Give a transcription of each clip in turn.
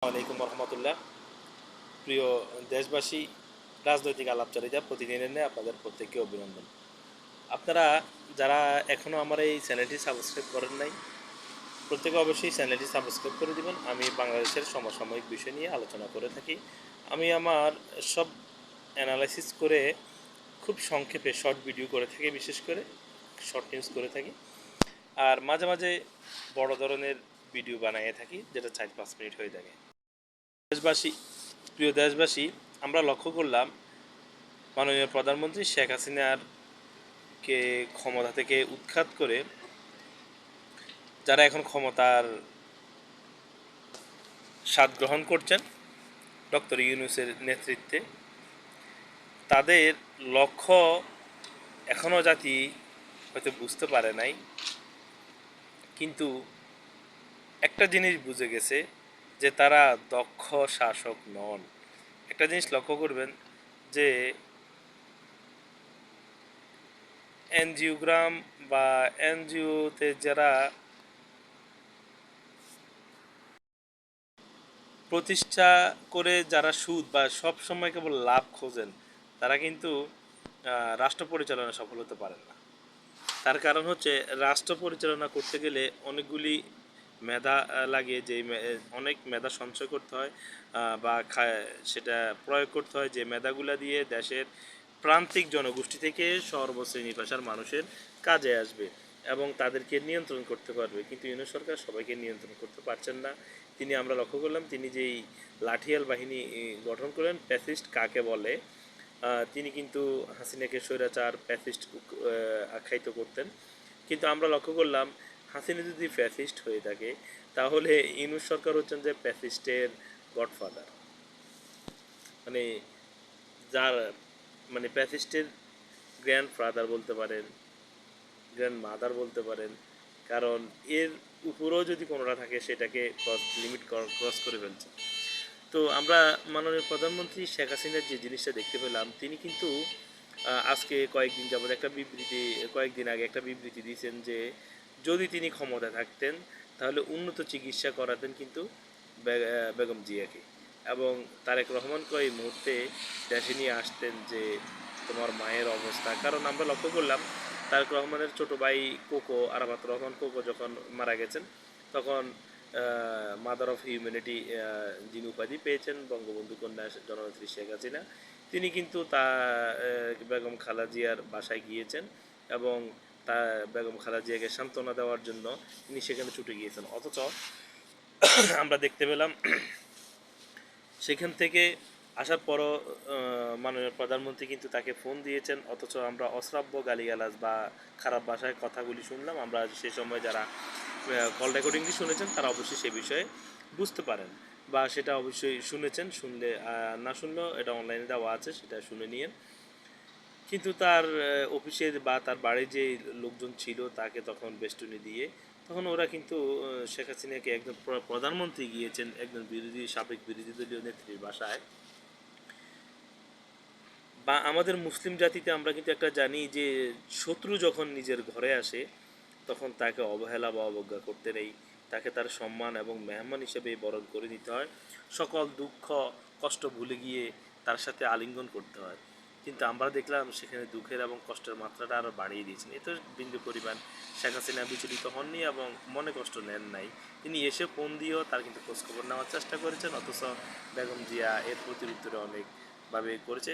আলাইকুম রহমতুল্লাহ। প্রিয় দেশবাসী, রাজনৈতিক আলাপচারিতা প্রতিদিনের নিয়ে আপনাদের প্রত্যেককে অভিনন্দন। আপনারা যারা এখনও আমার এই চ্যানেলটি সাবস্ক্রাইব করেন নাই, প্রত্যেকে অবশ্যই চ্যানেলটি সাবস্ক্রাইব করে দিবেন। আমি বাংলাদেশের সমসাময়িক বিষয় নিয়ে আলোচনা করে থাকি। আমি আমার সব অ্যানালাইসিস করে খুব সংক্ষেপে শর্ট ভিডিও করে থাকি, বিশেষ করে শর্ট নিউজ করে থাকি। আর মাঝে মাঝে বড় ধরনের ভিডিও বানিয়ে থাকি, যেটা 4-5 মিনিট হয়ে থাকে। দেশবাসী, প্রিয় দেশবাসী, আমরা লক্ষ্য করলাম মাননীয় প্রধানমন্ত্রী শেখ হাসিনার কে ক্ষমতা থেকে উৎখাত করে যারা এখন ক্ষমতার স্বাদ গ্রহণ করছেন ডক্টর ইউনূসের নেতৃত্বে, তাদের লক্ষ্য এখনও জাতি হয়তো বুঝতে পারে নাই, কিন্তু একটা জিনিস বুঝে গেছে যে তারা দক্ষ শাসক নন। একটা জিনিস লক্ষ্য করবেন যে এনজিওগ্রাম বা এনজিওতে যারা প্রতিষ্ঠা করে যারা সুদ বা সব সময় কেবল লাভ খোঁজেন, তারা কিন্তু রাষ্ট্র পরিচালনা সফল হতে পারেন না। তার কারণ হচ্ছে, রাষ্ট্র পরিচালনা করতে গেলে অনেকগুলি মেধা লাগে, অনেক মেধা সঞ্চয় করতে হয় বা সেটা প্রয়োগ করতে হয়, যে মেধাগুলা দিয়ে দেশের প্রান্তিক জনগোষ্ঠী থেকে সর্বশ্রেণী পেশার মানুষের কাজে আসবে এবং তাদেরকে নিয়ন্ত্রণ করতে পারবে। কিন্তু ইউনূস সরকার সবাইকে নিয়ন্ত্রণ করতে পারছেন না। আমরা লক্ষ্য করলাম, তিনি যেই লাঠিয়াল বাহিনী গঠন করেন, প্যাসিস্ট কাকে বলে, তিনি কিন্তু হাসিনাকে স্বৈরাচার প্যাসিস্ট আখ্যায়িত করতেন। কিন্তু আমরা লক্ষ্য করলাম, হাসিনা যদি প্যাসিস্ট হয়ে থাকে, তাহলে ইউনূস সরকার হচ্ছেন যে প্যাসিস্টের গডফাদার, মানে যার মানে প্যাসিস্টের গ্র্যান্ড ফাদার বলতে পারেন, গ্র্যান্ড মাদার বলতে পারেন। কারণ এর উপরেও যদি কোনোটা থাকে, সেটাকে লিমিট ক্রস করে ফেলছে। তো আমরা মাননীয় প্রধানমন্ত্রী শেখ হাসিনার যে জিনিসটা দেখতে পেলাম, তিনি কিন্তু আজকে কয়েকদিন আগে একটা বিবৃতি দিয়েছেন যে যদি তিনি ক্ষমতায় থাকতেন, তাহলে উন্নত চিকিৎসা করাতেন কিন্তু বেগম জিয়াকে, এবং তারেক রহমানকে এই মুহূর্তে দেশে নিয়ে আসতেন যে তোমার মায়ের অবস্থা। কারণ আমরা লক্ষ্য করলাম, তারেক রহমানের ছোট ভাই কোকো, আরাফাত রহমান কোকো, যখন মারা গেছেন, তখন মাদার অফ হিউম্যানিটি যিনি উপাধি পেয়েছেন, বঙ্গবন্ধু কন্যা জননেত্রী শেখ হাসিনা, তিনি কিন্তু বেগম খালেদা জিয়ার বাসায় গিয়েছেন এবং তা বেগম খালেদা জিয়াকে সান্ত্বনা দেওয়ার জন্য তিনি সেখানে ছুটে গিয়েছেন। অথচ আমরা দেখতে পেলাম, সেখান থেকে আসার পরও মাননীয় প্রধানমন্ত্রী কিন্তু তাকে ফোন দিয়েছেন, অথচ আমরা অশ্রাব্য গালিগালাজ বা খারাপ ভাষায় কথাগুলি শুনলাম। আমরা সে সময় যারা কল রেকর্ডিংটি শুনেছেন, তারা অবশ্যই সে বিষয়ে বুঝতে পারেন বা সেটা অবশ্যই শুনেছেন। না শুনলেও এটা অনলাইনে দেওয়া আছে, সেটা শুনে নিয়েন। কিন্তু তার অফিসের বা তার বাড়ির যে লোকজন ছিল, তাকে তখন বেষ্টনী দিয়ে তখন ওরা কিন্তু শেখ হাসিনাকে একজন প্রধানমন্ত্রী গিয়েছেন একজন সাবেক বিরোধী দলীয় নেত্রীর বাসায়। বা আমাদের মুসলিম জাতিতে আমরা কিন্তু একটা জানি যে শত্রু যখন নিজের ঘরে আসে, তখন তাকে অবহেলা বা অবজ্ঞা করতে নেই, তাকে তার সম্মান এবং মেহমান হিসেবে বরণ করে নিতে হয়। সকল দুঃখ কষ্ট ভুলে গিয়ে তার সাথে আলিঙ্গন করতে হয়। কিন্তু আমরা দেখলাম, সেখানে দুঃখের এবং কষ্টের মাত্রাটা আরও বাড়িয়ে দিয়েছেন। এতে বিন্দু পরিমাণ শেখ হাসিনা বিচলিত হননি এবং মনে কষ্ট নেন নাই। তিনি এসে ফোন দিয়েও তার কিন্তু খোঁজখবর নেওয়ার চেষ্টা করেছেন, অথচ বেগম জিয়া এর প্রতিউত্তরে অনেকভাবে করেছে।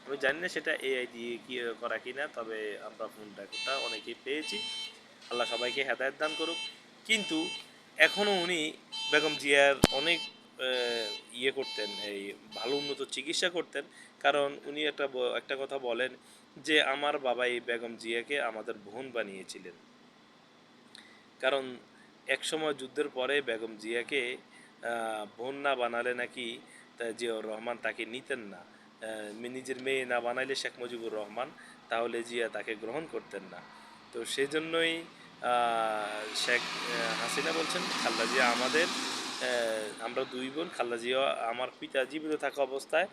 আমি জানি না সেটা এআই দিয়ে কি করা কিনা, তবে আমরা ফোন রেকর্ডটা অনেকেই পেয়েছি। আল্লাহ সবাইকে হেদায়েত দান করুক। কিন্তু এখনও উনি বেগম জিয়ার অনেক করতেন, এই ভালো উন্নত চিকিৎসা করতেন। কারণ উনি একটা কথা বলেন যে আমার বাবা এই বেগম জিয়াকে আমাদের বোন বানিয়েছিলেন। কারণ একসময় যুদ্ধের পরে বেগম জিয়াকে বোন না বানালে নাকি জিয়াউর রহমান তাকে নিতেন না। নিজের মেয়ে না বানাইলে শেখ মুজিবুর রহমান, তাহলে জিয়া তাকে গ্রহণ করতেন না। তো সেজন্যই শেখ হাসিনা বলছেন, খালেদা জিয়া আমাদের, আমরা দুই বোন। খালেদা জিয়া আমার পিতা জীবিত থাকা অবস্থায়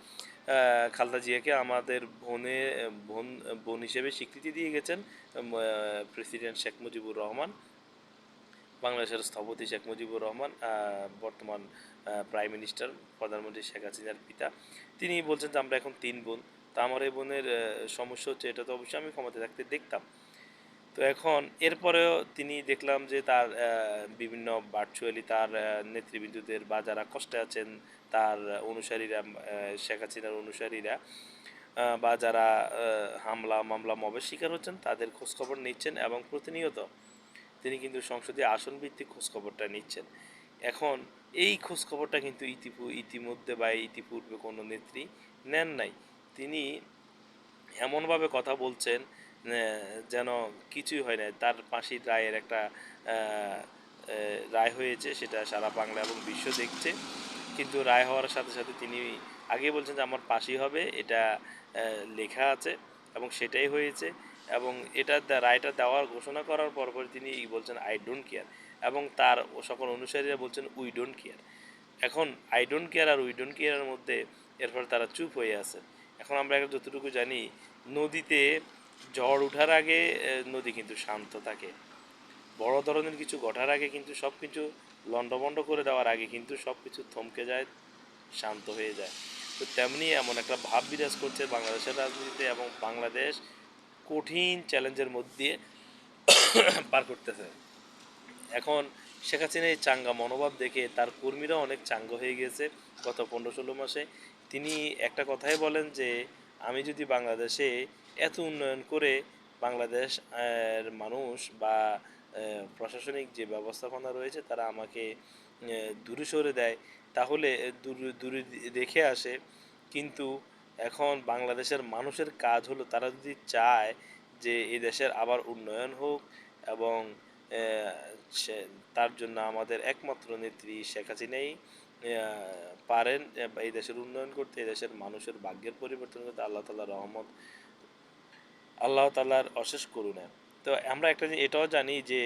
খালেদা জিয়াকে আমাদের বোন বোন হিসেবে স্বীকৃতি দিয়ে গেছেন প্রেসিডেন্ট শেখ মুজিবুর রহমান, বাংলাদেশের স্থপতি শেখ মুজিবুর রহমান, বর্তমান প্রাইম মিনিস্টার প্রধানমন্ত্রী শেখ হাসিনার পিতা। তিনি বলছেন যে আমরা এখন ৩ বোন। তা আমার এই বোনের সমস্যা হচ্ছে, এটা তো অবশ্যই আমি ক্ষমতায় থাকতে দেখতাম। তো এখন এরপরেও তিনি দেখলাম যে তার বিভিন্ন ভার্চুয়ালি তার নেতৃবৃন্দদের বা যারা কষ্টে আছেন তার অনুসারীরা, শেখ হাসিনার অনুসারীরা, বা যারা হামলা মামলা মবের শিকার হচ্ছেন তাদের খোঁজখবর নিচ্ছেন এবং প্রতিনিয়ত তিনি কিন্তু সংসদে আসন ভিত্তিক খোঁজখবরটা নিচ্ছেন। এখন এই খোঁজখবরটা কিন্তু ইতিমধ্যে বা ইতিপূর্বে কোনো নেত্রী নেন নাই। তিনি এমনভাবে কথা বলছেন যেন কিছুই হয় নাই। তার ফাঁসির রায়ের একটা রায় হয়েছে, সেটা সারা বাংলা এবং বিশ্ব দেখছে। কিন্তু রায় হওয়ার সাথে সাথে তিনি আগেই বলছেন যে আমার ফাঁসি হবে, এটা লেখা আছে এবং সেটাই হয়েছে। এবং এটা রায়টা দেওয়ার ঘোষণা করার পরপর তিনি বলছেন আই ডোন্ট কেয়ার, এবং তার সকল অনুসারীরা বলছেন উই ডোন্ট কেয়ার। এখন আই ডোন্ট কেয়ার আর উই ডোন্ট কেয়ারের মধ্যে এরপর তারা চুপ হয়ে আছে। এখন আমরা যতটুকু জানি, নদীতে ঝড় ওঠার আগে নদী কিন্তু শান্ত থাকে। বড় ধরনের কিছু ঘটার আগে কিন্তু সব কিছু লণ্ডভণ্ড করে দেওয়ার আগে কিন্তু সব কিছু থমকে যায়, শান্ত হয়ে যায়। তো তেমনি এমন একটা ভাব বিরাজ করছে বাংলাদেশের রাজনীতিতে, এবং বাংলাদেশ কঠিন চ্যালেঞ্জের মধ্যে পার করতেছে। এখন শেখ হাসিনা এই চাঙ্গা মনোভাব দেখে তার কর্মীরাও অনেক চাঙ্গা হয়ে গেছে গত 15-16 মাসে। তিনি একটা কথাই বলেন যে আমি যদি বাংলাদেশে এত উন্নয়ন করে বাংলাদেশ মানুষ বা প্রশাসনিক যে ব্যবস্থাপনা রয়েছে তারা আমাকে দূরে সরে দেয়, তাহলে দূরে দূরে রেখে আসে। কিন্তু এখন বাংলাদেশের মানুষের কাজ হলো, তারা যদি চায় যে এই দেশের আবার উন্নয়ন হোক এবং সে তার জন্য আমাদের একমাত্র নেত্রী শেখ হাসিনাই পারেন এই দেশের উন্নয়ন করতে, এই দেশের মানুষের ভাগ্যের পরিবর্তন করতে। আল্লাহ তাআলার রহমত, আল্লাহ তাআলার অশেষ করুণা। তো আমরা একটা এটাও জানি যে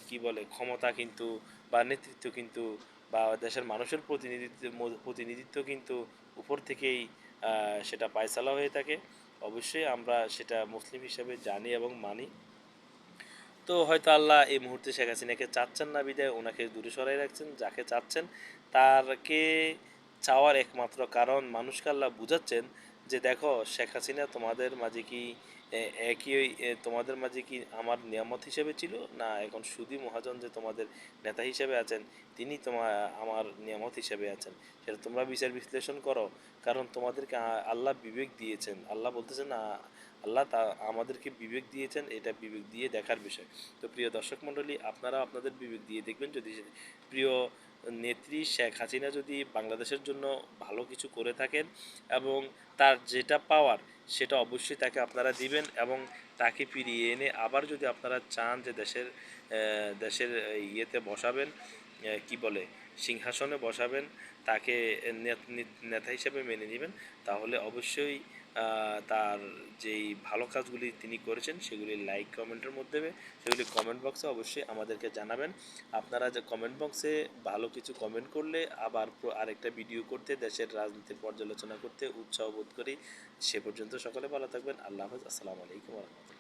কি বলে, ক্ষমতা কিন্তু বা নেতৃত্ব কিন্তু বা দেশের মানুষের প্রতিনিধিত্ব কিন্তু উপর থেকেই সেটা পায়সালা হয়ে থাকে। অবশ্যই আমরা সেটা মুসলিম হিসেবে জানি এবং মানি। তো হয়তো আল্লাহ এই মুহূর্তে শেখ হাসিনাকে চাচ্ছেন না বিধায় ওনাকে দূরে সরাই রাখছেন। যাকে চাচ্ছেন তারকে চাওয়ার একমাত্র কারণ মানুষকে আল্লাহ বুঝাচ্ছেন যে দেখো শেখ হাসিনা তোমাদের মাঝে কি একই তোমাদের মাঝে কি আমার নিয়ামত হিসেবে ছিল না, এখন সুদী মহাজন যে তোমাদের নেতা হিসেবে আছেন তিনি আমার নিয়ামত হিসেবে আছেন, সেটা তোমরা বিচার বিশ্লেষণ করো। কারণ তোমাদেরকে আল্লাহ বিবেক দিয়েছেন। আল্লাহ বলতেছেন না, আল্লাহ তা আমাদেরকে বিবেক দিয়েছেন, এটা বিবেক দিয়ে দেখার বিষয়। তো প্রিয় দর্শক মণ্ডলী, আপনারা আপনাদের বিবেক দিয়ে দেখবেন, যদি প্রিয় নেত্রী শেখ হাসিনা যদি বাংলাদেশের জন্য ভালো কিছু করে থাকেন এবং তার যেটা পাওয়ার সেটা অবশ্যই তাকে আপনারা দিবেন, এবং তাকে ফিরিয়ে এনে আবার যদি আপনারা চান যে দেশের ইয়েতে বসাবেন, কি বলে, সিংহাসনে বসাবেন, তাকে নেতা হিসেবে মেনে নেবেন, তাহলে অবশ্যই তার যেই ভালো কাজগুলি তিনি করেছেন সেগুলি লাইক কমেন্টের মধ্যে, সেগুলি কমেন্ট বক্সে অবশ্যই আমাদেরকে জানাবেন। আপনারা যে কমেন্ট বক্সে ভালো কিছু কমেন্ট করলে আবার আরেকটা ভিডিও করতে, দেশের রাজনীতির পর্যালোচনা করতে উৎসাহ বোধ করি। সে পর্যন্ত সকলে ভালো থাকবেন। আল্লাহ হাফেজ। আসসালামু আলাইকুম ওয়া রাহমাতুল্লাহ।